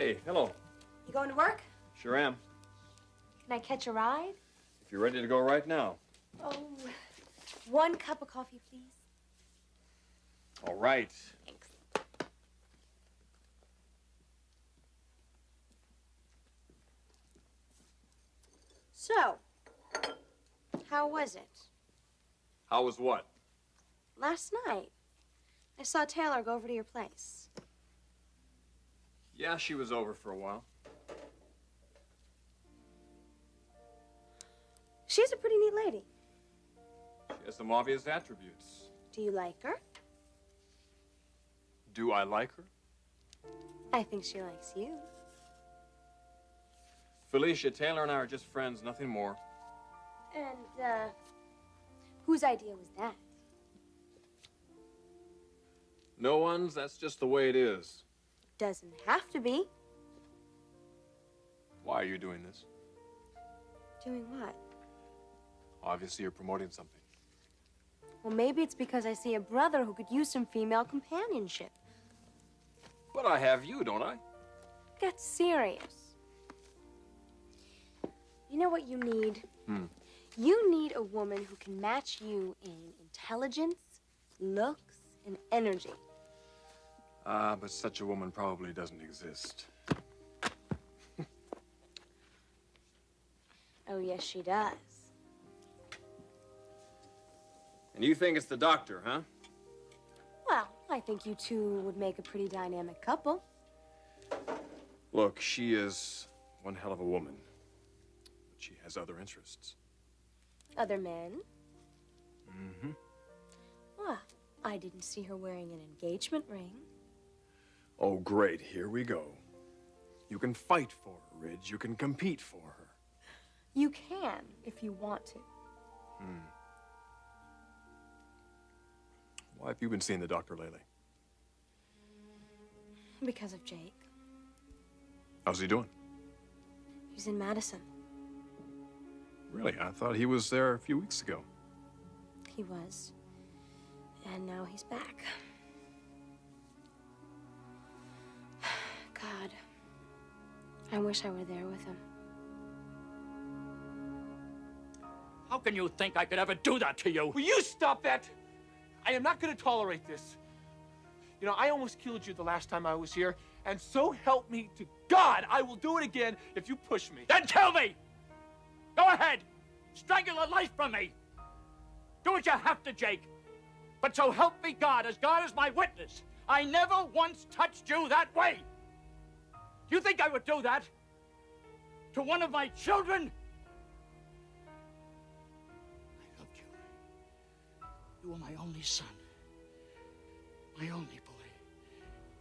Hey, hello. You going to work? Sure am. Can I catch a ride? If you're ready to go right now. Oh, 1 cup of coffee, please. All right. Thanks. So, how was it? How was what? Last night, I saw Taylor go over to your place. Yeah, she was over for a while. She's a pretty neat lady. She has some obvious attributes. Do you like her? Do I like her? I think she likes you. Felicia, Taylor and I are just friends, nothing more. And, whose idea was that? No one's. That's just the way it is. Doesn't have to be. Why are you doing this? Doing what? Obviously, you're promoting something. Well, maybe it's because I see a brother who could use some female companionship. But I have you, don't I? Get serious. You know what you need? You need a woman who can match you in intelligence, looks, and energy. But such a woman probably doesn't exist. Oh, yes, she does. And you think it's the doctor, huh? Well, I think you two would make a pretty dynamic couple. Look, she is one hell of a woman. But she has other interests. Other men? Mm-hmm. Well, I didn't see her wearing an engagement ring. Oh, great. Here we go. You can fight for her, Ridge. You can compete for her. You can, if you want to. Why have you been seeing the doctor lately? Because of Jake. How's he doing? He's in Madison. Really? I thought he was there a few weeks ago. He was. And now he's back. God. I wish I were there with him. How can you think I could ever do that to you? Will you stop that? I am not going to tolerate this. You know, I almost killed you the last time I was here, and so help me to God, I will do it again if you push me. Then kill me! Go ahead! Strangle the life from me! Do what you have to, Jake. But so help me God is my witness, I never once touched you that way! You think I would do that? To one of my children? I loved you. You were my only son. My only boy.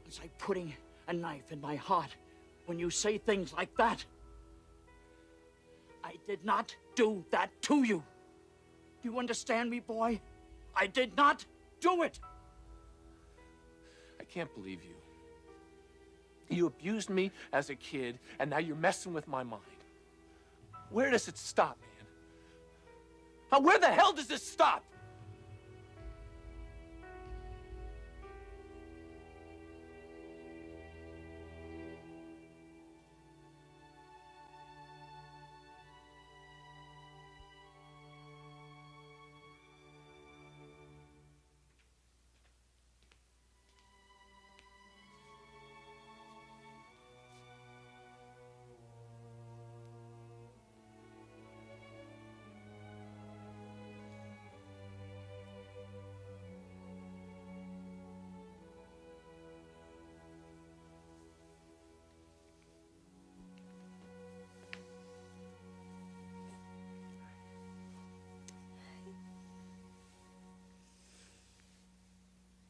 It's like putting a knife in my heart when you say things like that. I did not do that to you. Do you understand me, boy? I did not do it. I can't believe you. You abused me as a kid, and now you're messing with my mind. Where does it stop, man? Where the hell does this stop?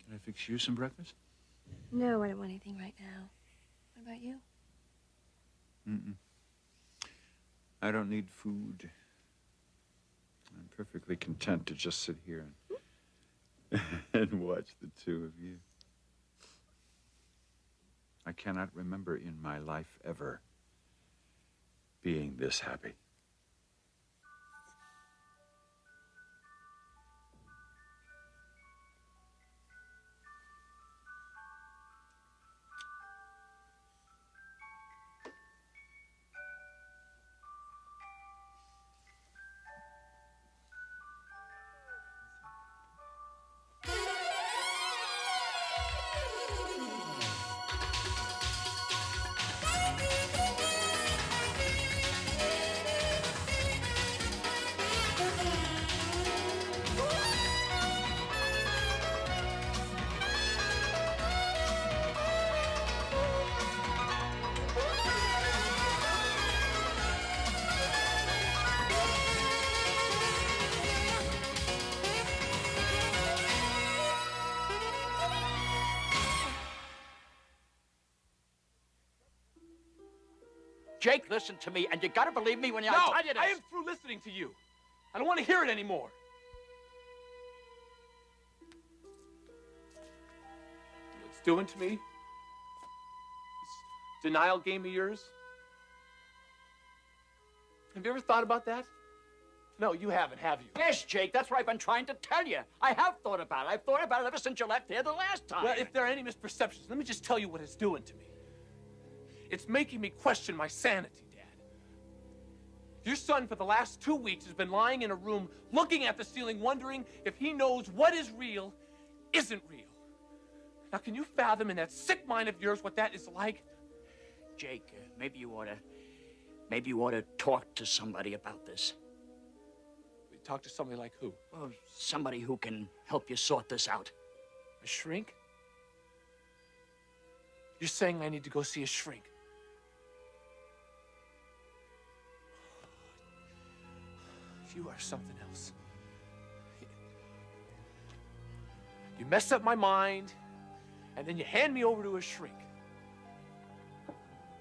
Can I fix you some breakfast? No, I don't want anything right now. What about you? I don't need food. I'm perfectly content to just sit here and watch the two of you. I cannot remember in my life ever being this happy. Jake, listen to me, and you gotta believe me when I tell you this. I am through listening to you. I don't want to hear it anymore. What it's doing to me? This denial game of yours? Have you ever thought about that? No, you haven't, have you? Yes, Jake, that's what I've been trying to tell you. I have thought about it. I've thought about it ever since you left here the last time. Well, if there are any misperceptions, let me just tell you what it's doing to me. It's making me question my sanity, Dad. Your son, for the last 2 weeks, has been lying in a room, looking at the ceiling, wondering if he knows what is real isn't real. Now, can you fathom in that sick mind of yours what that is like? Jake, maybe you ought to talk to somebody about this. Talk to somebody like who? Well, somebody who can help you sort this out. A shrink? You're saying I need to go see a shrink? You are something else. You mess up my mind, and then you hand me over to a shrink.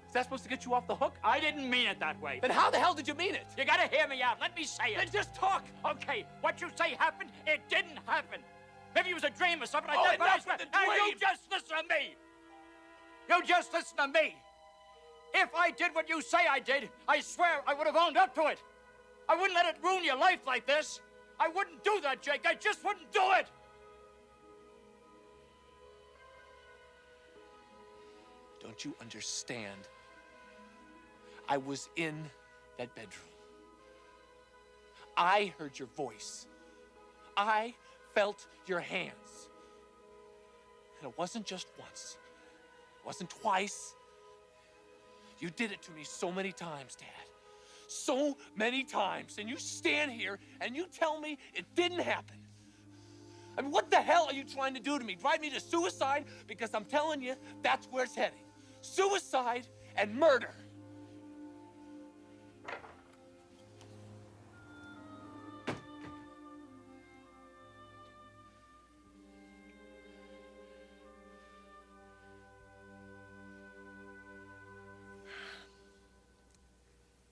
Is that supposed to get you off the hook? I didn't mean it that way. Then how the hell did you mean it? You gotta hear me out. Let me say it. Then just talk. Okay, what you say happened, it didn't happen. Maybe it was a dream or something like that, but enough with the now you dream. just listen to me. You just listen to me. If I did what you say I did, I swear I would have owned up to it. I wouldn't let it ruin your life like this. I wouldn't do that, Jake. I just wouldn't do it. Don't you understand? I was in that bedroom. I heard your voice. I felt your hands. And it wasn't just once. It wasn't twice. You did it to me so many times, Dad. So many times. And you stand here and you tell me it didn't happen. I mean, what the hell are you trying to do to me? Drive me to suicide? Because I'm telling you, that's where it's heading. Suicide and murder.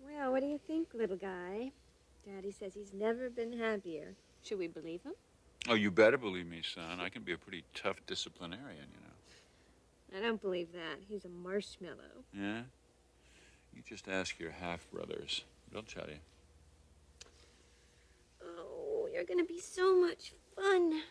Well, what do you think, little guy? Daddy says he's never been happier. Should we believe him? Oh, you better believe me, son. I can be a pretty tough disciplinarian, you know. I don't believe that. He's a marshmallow. Yeah? You just ask your half-brothers. They'll tell you. Oh, you're gonna be so much fun.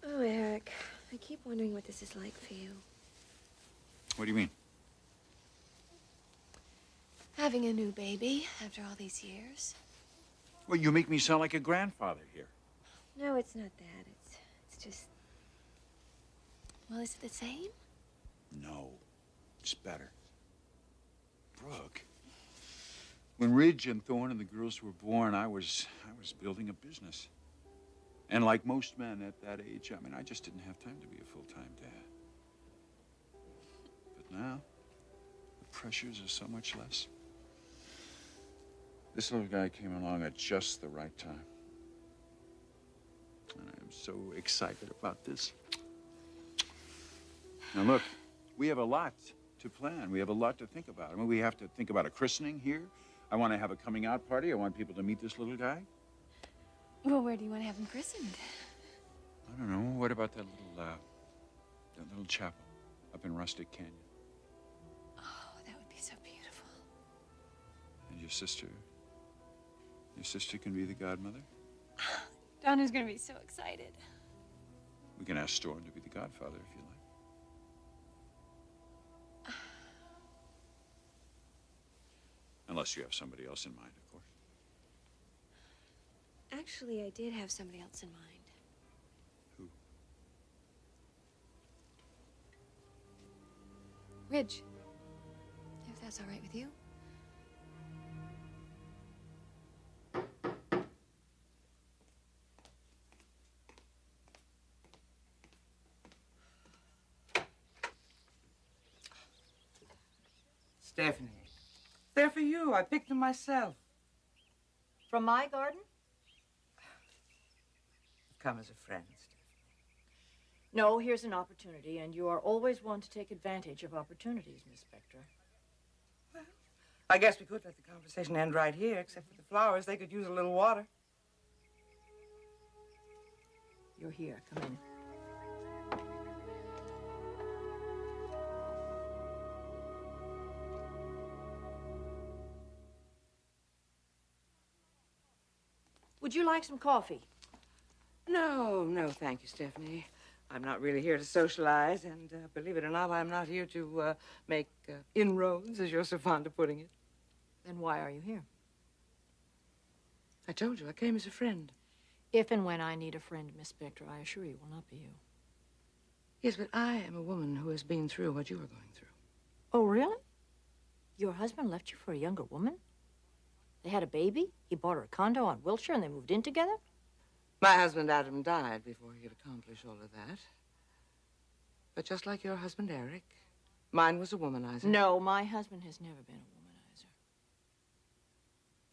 Oh, Eric, I keep wondering what this is like for you. What do you mean? Having a new baby after all these years. Well, you make me sound like a grandfather here. No, it's not that. It's just... Well, is it the same? No, it's better. Brooke, when Ridge and Thorne and the girls were born, I was building a business. And like most men at that age, I mean, I just didn't have time to be a full-time dad. But now, the pressures are so much less. This little guy came along at just the right time. And I'm so excited about this. Now look, we have a lot to plan. We have a lot to think about. I mean, we have to think about a christening here. I want to have a coming out party. I want people to meet this little guy. Well, where do you want to have him christened? I don't know. What about that little chapel up in Rustic Canyon? Oh, that would be so beautiful. And your sister can be the godmother? Donna's gonna be so excited. We can ask Storm to be the godfather if you like. Unless you have somebody else in mind, of course. Actually, I did have somebody else in mind. Who? Ridge. If that's all right with you. Stephanie, they're for you. I picked them myself. From my garden? Come as a friend, Stephanie. No, here's an opportunity, and you are always one to take advantage of opportunities, Miss Spector. Well, I guess we could let the conversation end right here, except for the flowers. They could use a little water. You're here. Come in. Would you like some coffee? No, thank you, Stephanie. I'm not really here to socialize, and believe it or not, I'm not here to make inroads, as you're so fond of putting it. Then why are you here? I told you, I came as a friend. If and when I need a friend, Miss Spector, I assure you will not be you. Yes, but I am a woman who has been through what you are going through. Oh, really? Your husband left you for a younger woman? They had a baby, he bought her a condo on Wilshire, and they moved in together? My husband, Adam, died before he could accomplish all of that. But just like your husband, Eric, mine was a womanizer. No, my husband has never been a womanizer.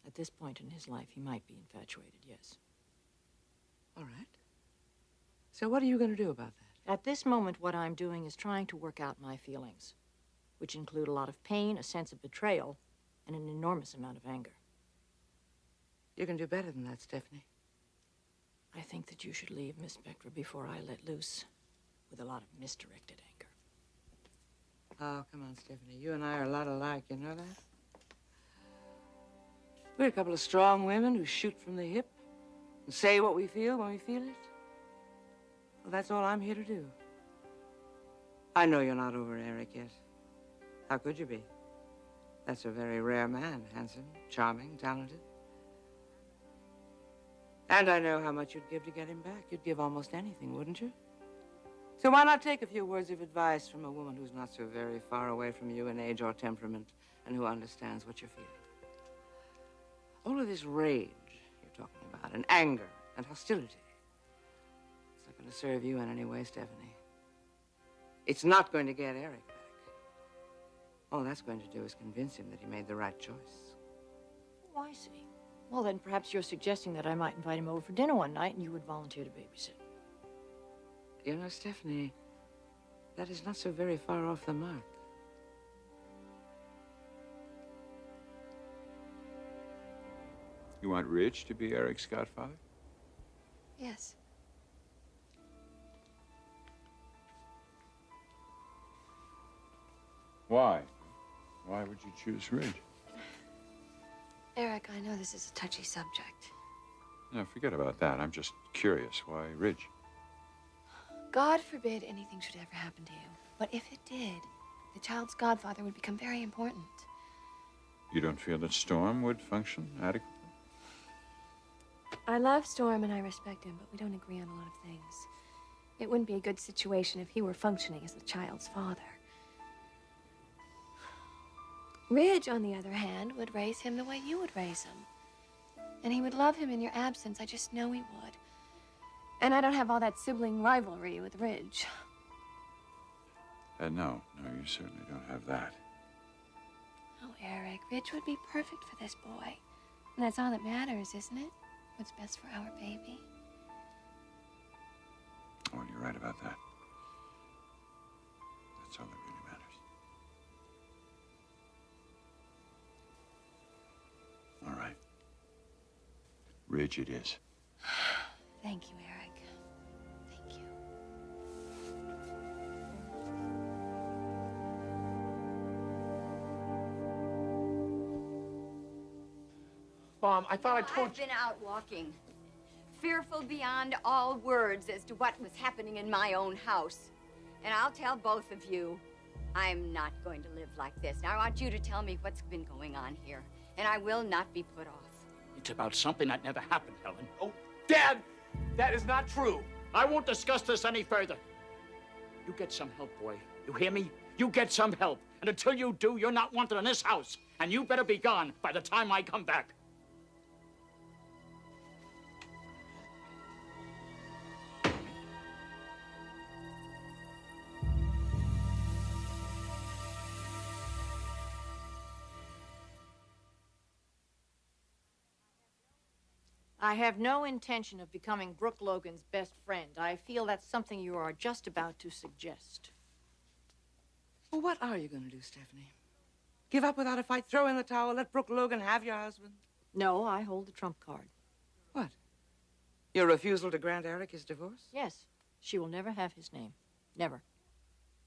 At this point in his life, he might be infatuated, yes. All right. So what are you going to do about that? At this moment, what I'm doing is trying to work out my feelings, which include a lot of pain, a sense of betrayal, and an enormous amount of anger. You can do better than that, Stephanie. I think that you should leave, Miss Spector, before I let loose with a lot of misdirected anger. Oh, come on, Stephanie. You and I are a lot alike, you know that? We're a couple of strong women who shoot from the hip and say what we feel when we feel it. Well, that's all I'm here to do. I know you're not over Eric yet. How could you be? That's a very rare man, handsome, charming, talented. And I know how much you'd give to get him back. You'd give almost anything, wouldn't you? So why not take a few words of advice from a woman who's not so very far away from you in age or temperament and who understands what you're feeling? All of this rage you're talking about, and anger and hostility, it's not going to serve you in any way, Stephanie. It's not going to get Eric back. All that's going to do is convince him that he made the right choice. Oh, I see. Well, then perhaps you're suggesting that I might invite him over for dinner one night and you would volunteer to babysit. You know, Stephanie, that is not so very far off the mark. You want Rich to be Eric's godfather? Yes. Why? Why would you choose Ridge? Eric, I know this is a touchy subject. No, forget about that. I'm just curious. Why Ridge? God forbid anything should ever happen to you. But if it did, the child's godfather would become very important. You don't feel that Storm would function adequately? I love Storm and I respect him, but we don't agree on a lot of things. It wouldn't be a good situation if he were functioning as the child's father. Ridge, on the other hand, would raise him the way you would raise him. And he would love him in your absence. I just know he would. And I don't have all that sibling rivalry with Ridge. No, you certainly don't have that. Oh, Eric, Ridge would be perfect for this boy. And that's all that matters, isn't it? What's best for our baby. Oh, you're right about that. That's all that really matters. All right. Ridge it is. Thank you, Eric. Thank you. Mom, I thought I told I've been out walking, fearful beyond all words as to what was happening in my own house. And I'll tell both of you, I'm not going to live like this. Now, I want you to tell me what's been going on here, and I will not be put off. It's about something that never happened, Helen. Oh, Dad, that is not true. I won't discuss this any further. You get some help, boy. You hear me? You get some help. And until you do, you're not wanted in this house. And you better be gone by the time I come back. I have no intention of becoming Brooke Logan's best friend. I feel that's something you are just about to suggest. Well, what are you going to do, Stephanie? Give up without a fight, throw in the towel, let Brooke Logan have your husband? No, I hold the trump card. What? Your refusal to grant Eric his divorce? Yes, she will never have his name. Never.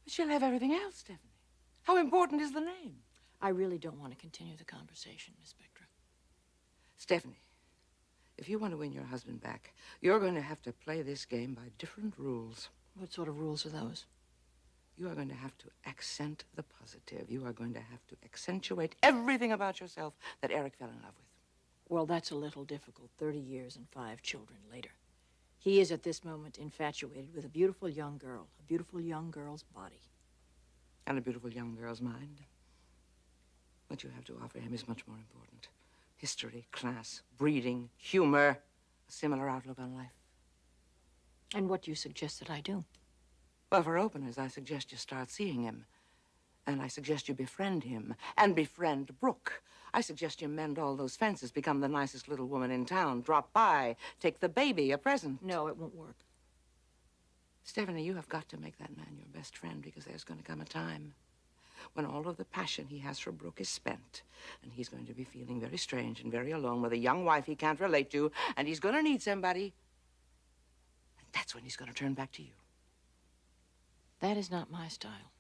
But she'll have everything else, Stephanie. How important is the name? I really don't want to continue the conversation, Miss Spectra. Stephanie, if you want to win your husband back, you're going to have to play this game by different rules. What sort of rules are those? You are going to have to accent the positive. You are going to have to accentuate everything about yourself that Eric fell in love with. Well, that's a little difficult, 30 years and 5 children later. He is at this moment infatuated with a beautiful young girl, a beautiful young girl's body. And a beautiful young girl's mind. What you have to offer him is much more important. History, class, breeding, humor, a similar outlook on life. And what do you suggest that I do? Well, for openers, I suggest you start seeing him. And I suggest you befriend him and befriend Brooke. I suggest you mend all those fences, become the nicest little woman in town, drop by, take the baby, a present. No, it won't work. Stephanie, you have got to make that man your best friend, because there's going to come a time when all of the passion he has for Brooke is spent, and he's going to be feeling very strange and very alone with a young wife he can't relate to, and he's going to need somebody. And that's when he's going to turn back to you. That is not my style.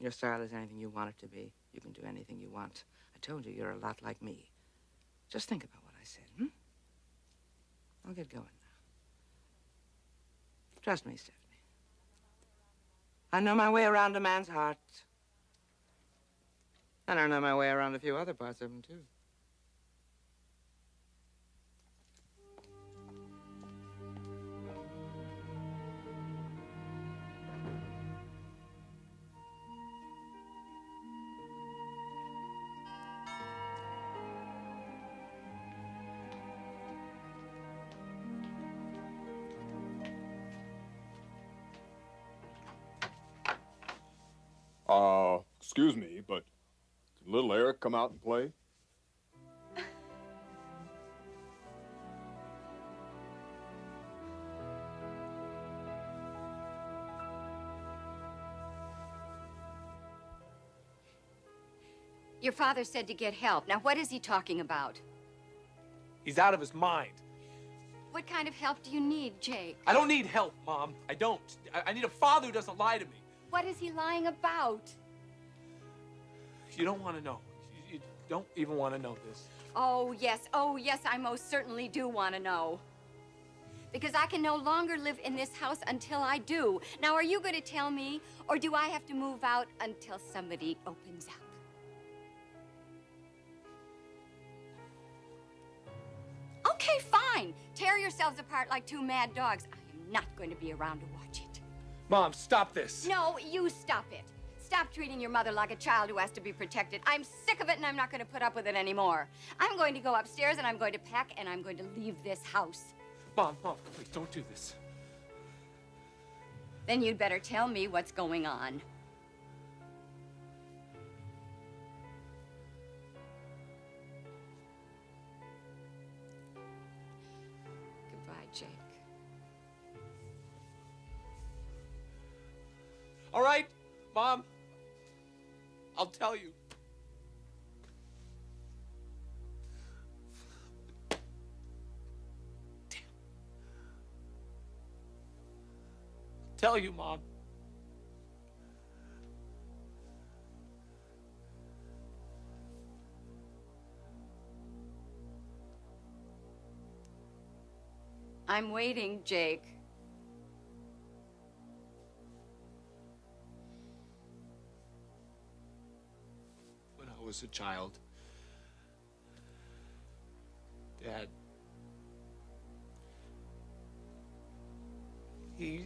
Your style is anything you want it to be. You can do anything you want. I told you you're a lot like me. Just think about what I said, I'll get going now. Trust me, Stephanie. I know my way around a man's heart. And I know my way around a few other parts of him, too. Excuse me, but can little Eric come out and play? Your father said to get help. Now, what is he talking about? He's out of his mind. What kind of help do you need, Jake? I don't need help, Mom. I don't. I need a father who doesn't lie to me. What is he lying about? You don't want to know. You don't even want to know this. Oh, yes, I most certainly do want to know. Because I can no longer live in this house until I do. Now, are you going to tell me, or do I have to move out until somebody opens up? Okay, fine. Tear yourselves apart like two mad dogs. I am not going to be around to watch it. Mom, stop this. No, you stop it. Stop treating your mother like a child who has to be protected. I'm sick of it, and I'm not going to put up with it anymore. I'm going to go upstairs, and I'm going to pack, and I'm going to leave this house. Mom, please don't do this. Then you'd better tell me what's going on. Goodbye, Jake. All right, Mom. I'll tell you. Damn. I'll tell you, Mom. I'm waiting, Jake. Was a child. Dad. He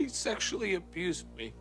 sexually abused me.